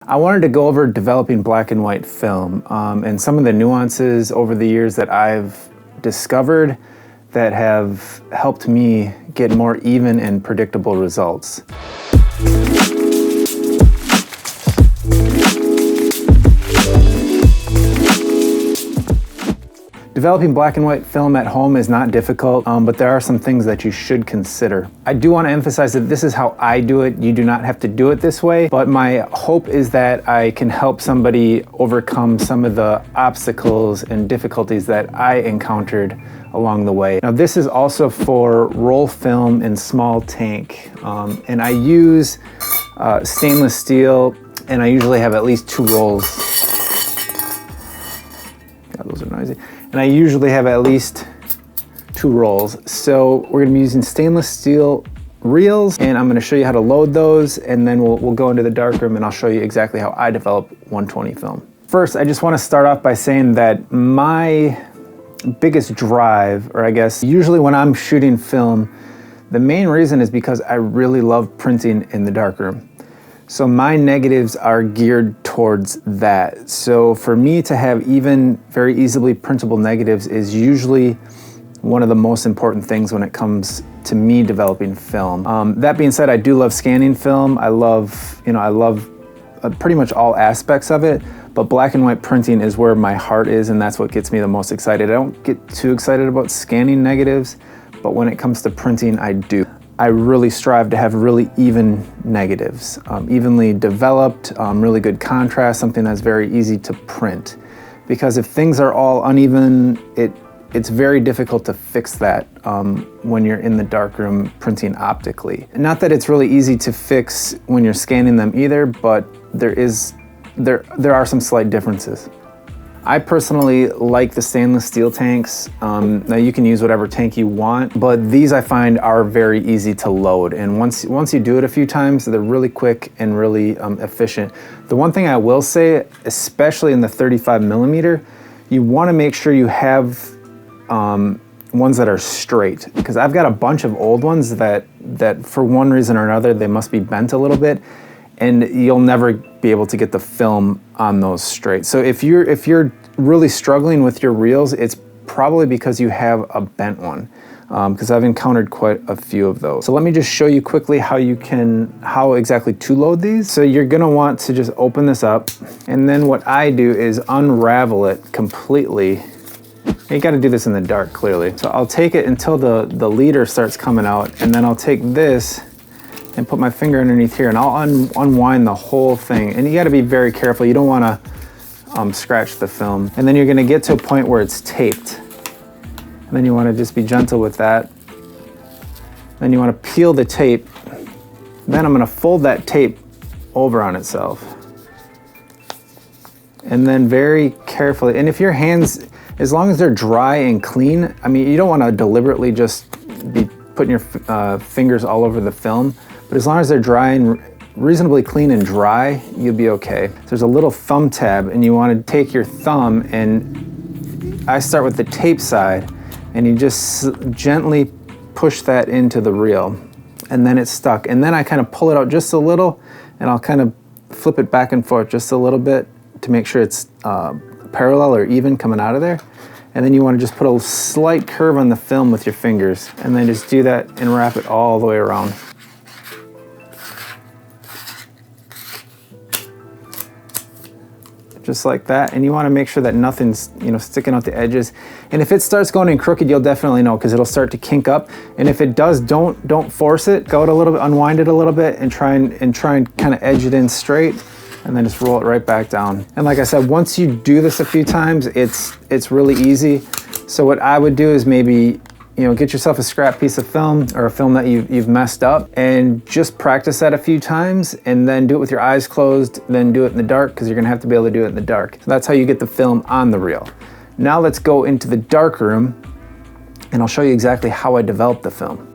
I wanted to go over developing black and white film and some of the nuances over the years that I've discovered that have helped me get more even and predictable results. Developing black and white film at home is not difficult, but there are some things that you should consider. I do want to emphasize that this is how I do it. You do not have to do it this way, but my hope is that I can help somebody overcome some of the obstacles and difficulties that I encountered along the way. Now, this is also for roll film in small tank, and I use stainless steel, and I usually have at least 2 rolls. God, those are noisy. And I usually have at least 2 rolls. So we're gonna be using stainless steel reels, and I'm gonna show you how to load those, and then we'll go into the darkroom and I'll show you exactly how I develop 120 film. First, I just wanna start off by saying that my biggest drive, or I guess usually when I'm shooting film, the main reason is because I really love printing in the darkroom. So my negatives are geared towards that. So for me to have even very easily printable negatives is usually one of the most important things when it comes to me developing film. That being said, I do love scanning film. I love pretty much all aspects of it, but black and white printing is where my heart is, and that's what gets me the most excited. I don't get too excited about scanning negatives, but when it comes to printing, I do. I really strive to have really even negatives, evenly developed, really good contrast, something that's very easy to print. Because if things are all uneven, it's very difficult to fix that when you're in the darkroom printing optically. Not that it's really easy to fix when you're scanning them either, but there are some slight differences. I personally like the stainless steel tanks. Now you can use whatever tank you want, but these I find are very easy to load. And once you do it a few times, they're really quick and really efficient. The one thing I will say, especially in the 35 millimeter, you wanna make sure you have ones that are straight, because I've got a bunch of old ones that for one reason or another, they must be bent a little bit, and you'll never be able to get the film on those straight. So if you're really struggling with your reels, it's probably because you have a bent one, because I've encountered quite a few of those. So let me just show you quickly how exactly to load these. So you're gonna want to just open this up, and then what I do is unravel it completely. You gotta do this in the dark, clearly. So I'll take it until the leader starts coming out, and then I'll take this and put my finger underneath here, and I'll unwind the whole thing. And you gotta be very careful. You don't wanna scratch the film. And then you're gonna get to a point where it's taped. And then you wanna just be gentle with that. Then you wanna peel the tape. Then I'm gonna fold that tape over on itself. And then very carefully, and if your hands, as long as they're dry and clean, I mean, you don't wanna deliberately just be putting your fingers all over the film, but as long as they're dry and reasonably clean and dry, you'll be okay. There's a little thumb tab, and you want to take your thumb, and I start with the tape side, and you just gently push that into the reel, and then it's stuck. And then I kind of pull it out just a little, and I'll kind of flip it back and forth just a little bit to make sure it's parallel or even coming out of there. And then you want to just put a slight curve on the film with your fingers, and then just do that and wrap it all the way around. Just like that, and you want to make sure that nothing's sticking out the edges. And if it starts going in crooked, you'll definitely know, because it'll start to kink up. And if it does, don't force it. Go it a little bit, unwind it a little bit, and try and kind of edge it in straight, and then just roll it right back down. And like I said, once you do this a few times, it's really easy. So what I would do is maybe get yourself a scrap piece of film, or a film that you've messed up, and just practice that a few times, and then do it with your eyes closed, then do it in the dark, because you're gonna have to be able to do it in the dark. So that's how you get the film on the reel. Now let's go into the darkroom, and I'll show you exactly how I develop the film.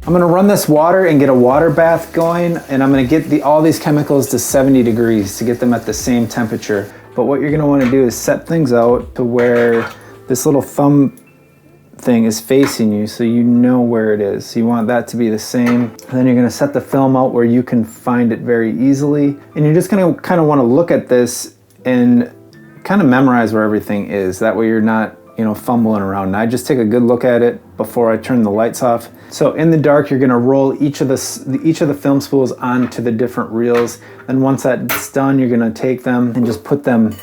I'm gonna run this water and get a water bath going, and I'm gonna get all these chemicals to 70 degrees to get them at the same temperature. But what you're gonna wanna do is set things out to where this little thumb thing is facing you so you know where it is. So you want that to be the same. And then you're gonna set the film out where you can find it very easily. And you're just gonna kind of wanna look at this and kind of memorize where everything is. That way you're not, you know, fumbling around. And I just take a good look at it before I turn the lights off. So in the dark, you're gonna roll each of the film spools onto the different reels. And once that's done, you're gonna take them and just put them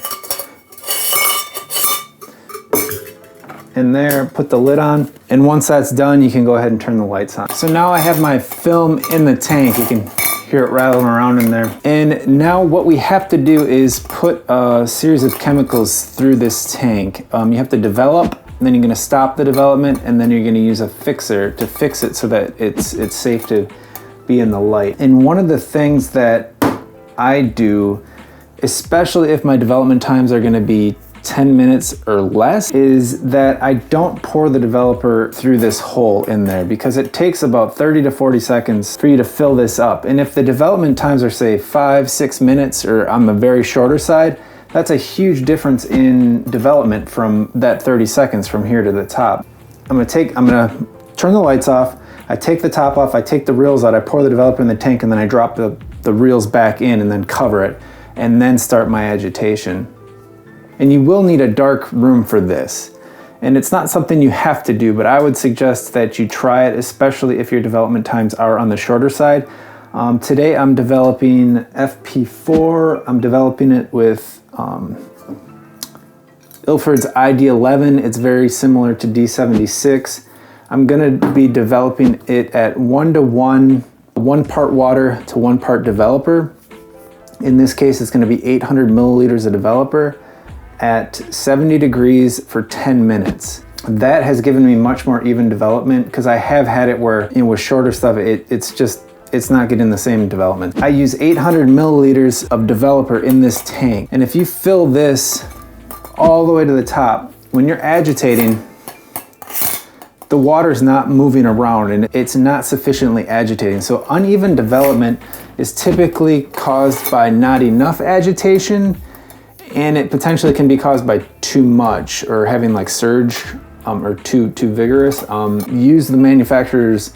in there, put the lid on. And once that's done, you can go ahead and turn the lights on. So now I have my film in the tank. You can hear it rattling around in there. And now what we have to do is put a series of chemicals through this tank. You have to develop, and then you're gonna stop the development, and then you're gonna use a fixer to fix it so that it's safe to be in the light. And one of the things that I do, especially if my development times are gonna be 10 minutes or less, is that I don't pour the developer through this hole in there, because it takes about 30 to 40 seconds for you to fill this up. And if the development times are, say, 5-6 minutes, or on the very shorter side, that's a huge difference in development from that 30 seconds from here to the top. I'm gonna turn the lights off, I take the top off, I take the reels out, I pour the developer in the tank, and then I drop the reels back in and then cover it, and then start my agitation. And you will need a dark room for this. And it's not something you have to do, but I would suggest that you try it, especially if your development times are on the shorter side. Today I'm developing FP4. I'm developing it with Ilford's ID11. It's very similar to D76. I'm gonna be developing it at 1:1, 1 part water to 1 part developer. In this case, it's gonna be 800 milliliters of developer at 70 degrees for 10 minutes. That has given me much more even development, because I have had it where, you know, with shorter stuff, it's not getting the same development. I use 800 milliliters of developer in this tank. And if you fill this all the way to the top, when you're agitating, the water's not moving around and it's not sufficiently agitating. So uneven development is typically caused by not enough agitation, and it potentially can be caused by too much, or having like surge, or too vigorous. Use the manufacturer's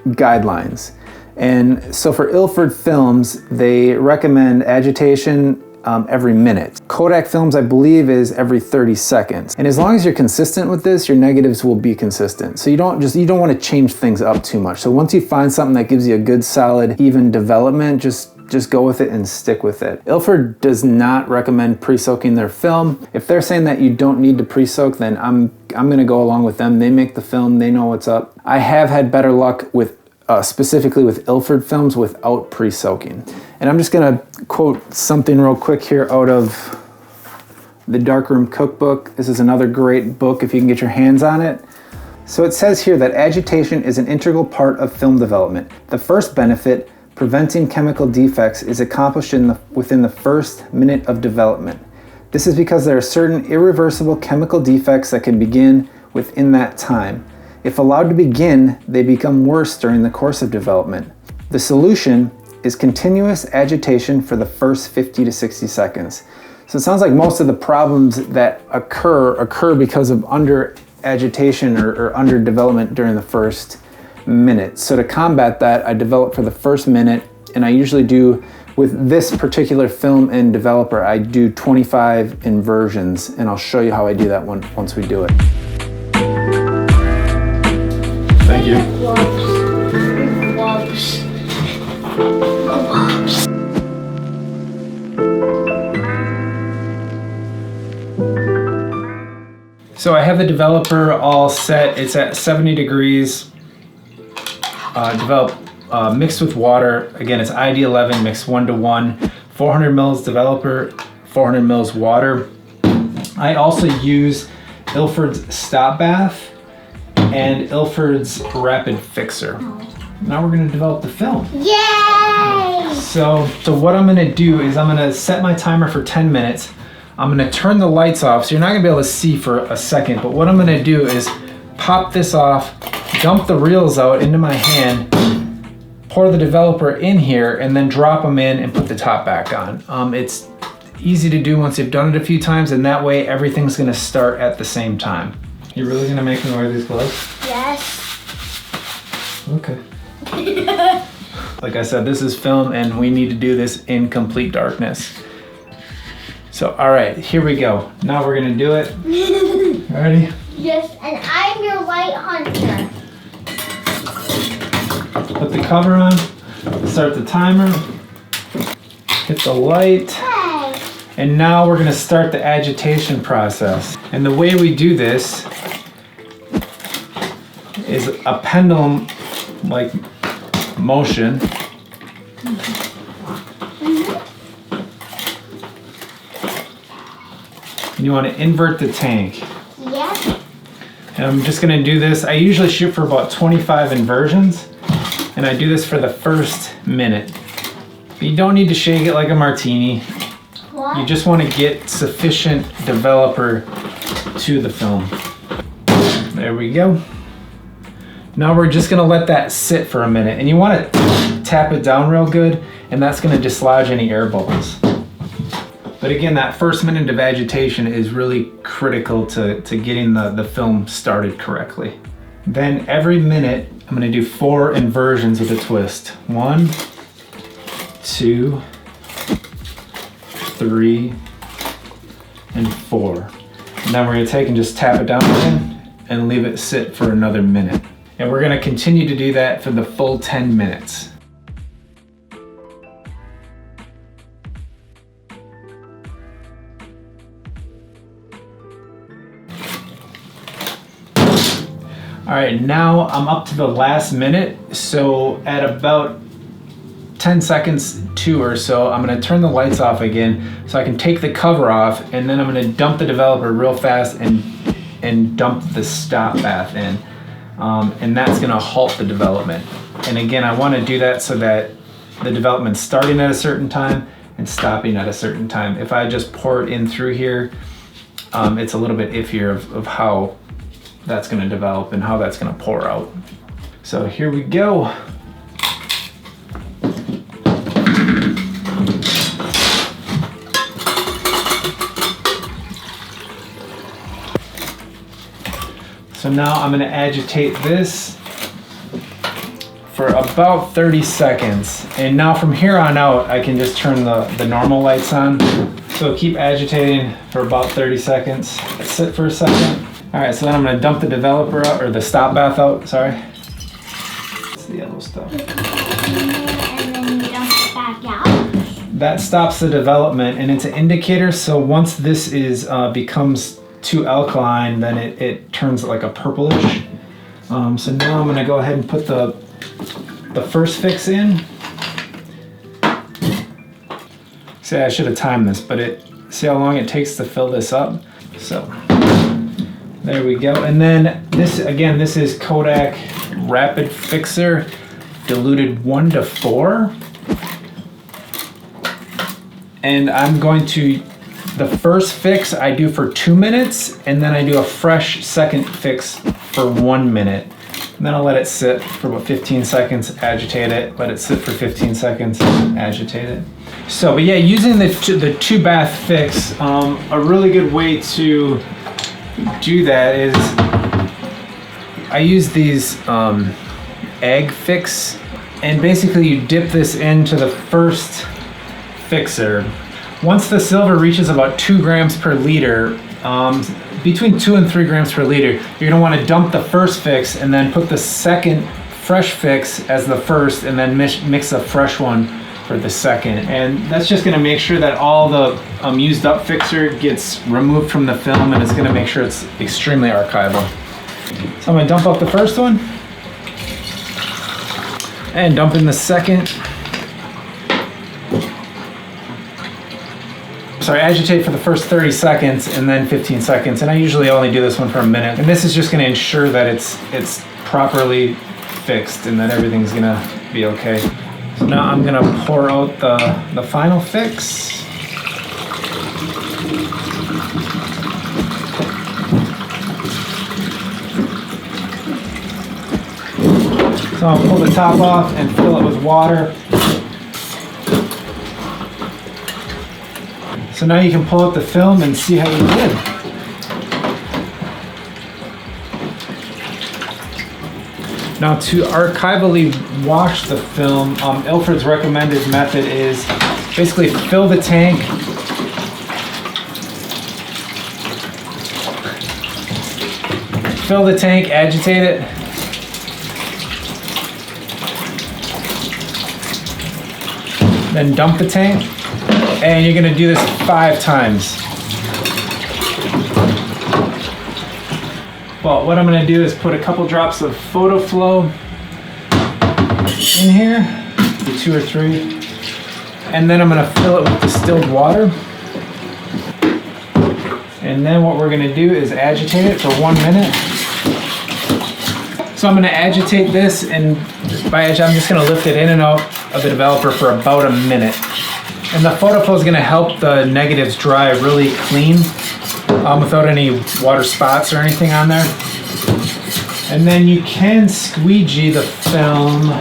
guidelines. And so for Ilford films, they recommend agitation every minute. Kodak films, I believe, is every 30 seconds. And as long as you're consistent with this, your negatives will be consistent. So you don't want to change things up too much. So once you find something that gives you a good, solid, even development, just go with it and stick with it. Ilford does not recommend pre-soaking their film. If they're saying that you don't need to pre-soak, then I'm gonna go along with them. They make the film, they know what's up. I have had better luck with specifically with Ilford films without pre-soaking. And I'm just gonna quote something real quick here out of the Darkroom Cookbook. This is another great book if you can get your hands on it. So it says here that agitation is an integral part of film development. The first benefit, preventing chemical defects, is accomplished within the first minute of development. This is because there are certain irreversible chemical defects that can begin within that time. If allowed to begin, they become worse during the course of development. The solution is continuous agitation for the first 50 to 60 seconds. So it sounds like most of the problems that occur because of under agitation or under development during the first minute. So to combat that, I develop for the first minute, and I usually do, with this particular film and developer, I do 25 inversions, and I'll show you how I do that once we do it. Thank you. So I have the developer all set. It's at 70 degrees. Mixed with water. Again, it's ID11 mixed 1:1, 400 mils developer, 400 mils water. I also use Ilford's Stop Bath and Ilford's Rapid Fixer. Now we're gonna develop the film. Yay! So what I'm gonna do is I'm gonna set my timer for 10 minutes. I'm gonna turn the lights off, so you're not gonna be able to see for a second, but what I'm gonna do is pop this off, dump the reels out into my hand, pour the developer in here, and then drop them in and put the top back on. It's easy to do once you've done it a few times, and that way everything's gonna start at the same time. You really gonna make me wear these gloves? Yes. Okay. Like I said, this is film and we need to do this in complete darkness. So, all right, here we go. Now we're gonna do it. Ready? Yes, and I'm your light hunter. Put the cover on, start the timer, hit the light, Hey. and now we're gonna start the agitation process. And the way we do this is a pendulum-like motion. And you want to invert the tank. Yes. And I'm just gonna do this. I usually shoot for about 25 inversions, and I do this for the first minute. But you don't need to shake it like a martini. What? You just want to get sufficient developer to the film. There we go. Now we're just gonna let that sit for a minute, and you want to tap it down real good, and that's gonna dislodge any air bubbles. But again, that first minute of agitation is really critical to getting the film started correctly. Then every minute, I'm gonna do 4 inversions with a twist. 1, 2, 3, and 4. And then we're gonna take and just tap it down again and leave it sit for another minute. And we're gonna continue to do that for the full 10 minutes. All right, now I'm up to the last minute. So at about 10 seconds to or so, I'm gonna turn the lights off again so I can take the cover off, and then I'm gonna dump the developer real fast and dump the stop bath in. And that's gonna halt the development. And again, I wanna do that so that the development's starting at a certain time and stopping at a certain time. If I just pour it in through here, it's a little bit iffier of how that's gonna develop and how that's gonna pour out. So here we go. So now I'm gonna agitate this for about 30 seconds. And now from here on out, I can just turn the normal lights on. So keep agitating for about 30 seconds. Sit for a second. All right, so then I'm gonna dump the developer out, or the stop bath out, sorry. It's the yellow stuff. And then you dump it back out. That stops the development, and it's an indicator, so once this is becomes too alkaline, then it turns like a purplish. So now I'm gonna go ahead and put the first fix in. See, I should have timed this, but see how long it takes to fill this up? So, there we go. And then this is Kodak Rapid Fixer, diluted 1 to 4. And I'm going to, the first fix I do for 2 minutes, and then I do a fresh second fix for 1 minute. And then I'll let it sit for about 15 seconds, agitate it, let it sit for 15 seconds, agitate it. So, but yeah, using the 2 bath fix, a really good way to do that is I use these egg fix, and basically you dip this into the first fixer. Once the silver reaches about 2 grams per liter, between 2 and 3 grams per liter, you're gonna wanna dump the first fix and then put the second fresh fix as the first, and then mix a fresh one for the second. And that's just gonna make sure that all the used up fixer gets removed from the film, and it's gonna make sure it's extremely archival. So I'm gonna dump out the first one and dump in the second. So I agitate for the first 30 seconds and then 15 seconds, and I usually only do this one for a minute. And this is just gonna ensure that it's properly fixed and that everything's gonna be okay. So now I'm gonna pour out the final fix. So I'll pull the top off and fill it with water. So now you can pull out the film and see how you did. Now to archivally wash the film, Ilford's recommended method is basically fill the tank, agitate it, then dump the tank, and you're gonna do this 5 times. Well, what I'm gonna do is put a couple drops of photo flow in here, 2 or 3, and then I'm gonna fill it with distilled water. And then what we're gonna do is agitate it for 1 minute. So I'm gonna agitate this, and by agitate, I'm just gonna lift it in and out of the developer for about a minute. And the photo flow is gonna help the negatives dry really clean without any water spots or anything on there. And then you can squeegee the film.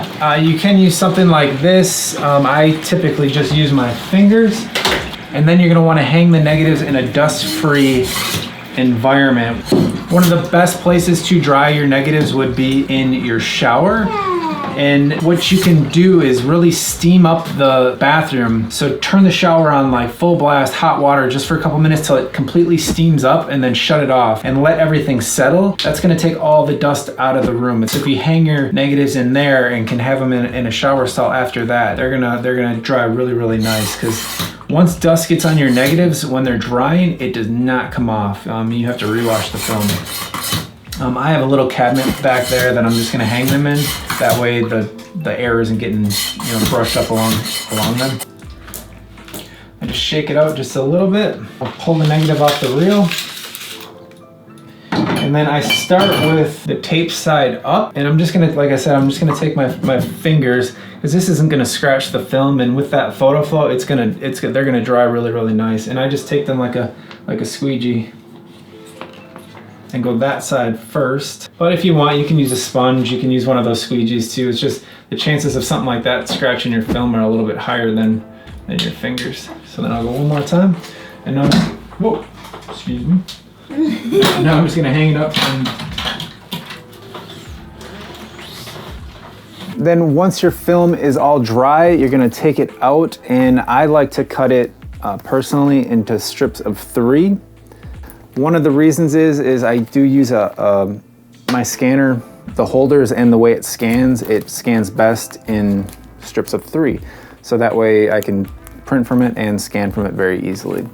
You can use something like this. I typically just use my fingers. And then you're gonna wanna hang the negatives in a dust-free environment. One of the best places to dry your negatives would be in your shower. And what you can do is really steam up the bathroom. So turn the shower on like full blast hot water just for a couple minutes till it completely steams up, and then shut it off and let everything settle. That's gonna take all the dust out of the room. So if you hang your negatives in there and can have them in a shower stall after that, they're gonna dry really, really nice, because once dust gets on your negatives, when they're drying, it does not come off. You have to rewash the film. I have a little cabinet back there that I'm just gonna hang them in. That way the air isn't getting brushed up along them. I just shake it out just a little bit. I'll pull the negative off the reel. And then I start with the tape side up, and I'm just gonna, like I said, I'm just gonna take my fingers, because this isn't gonna scratch the film, and with that photo flow, they're gonna dry really, really nice. And I just take them like a squeegee and go that side first. But if you want, you can use a sponge, you can use one of those squeegees too. It's just the chances of something like that scratching your film are a little bit higher than your fingers. So then I'll go one more time, and now, whoa, excuse me. Now I'm just gonna hang it up. Then once your film is all dry, you're gonna take it out, and I like to cut it personally into strips of 3. One of the reasons is I do use my scanner, the holders and the way it scans best in strips of 3. So that way I can print from it and scan from it very easily.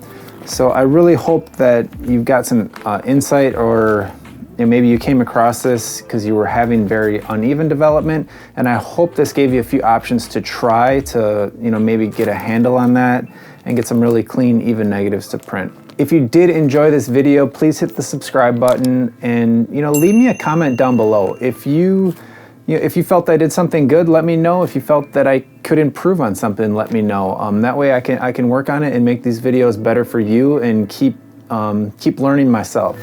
So I really hope that you've got some insight, or maybe you came across this because you were having very uneven development, and I hope this gave you a few options to try to maybe get a handle on that and get some really clean, even negatives to print. If you did enjoy this video, please hit the subscribe button, and leave me a comment down below. If you felt I did something good, let me know. If you felt that I could improve on something, let me know. That way I can work on it and make these videos better for you, and keep learning myself.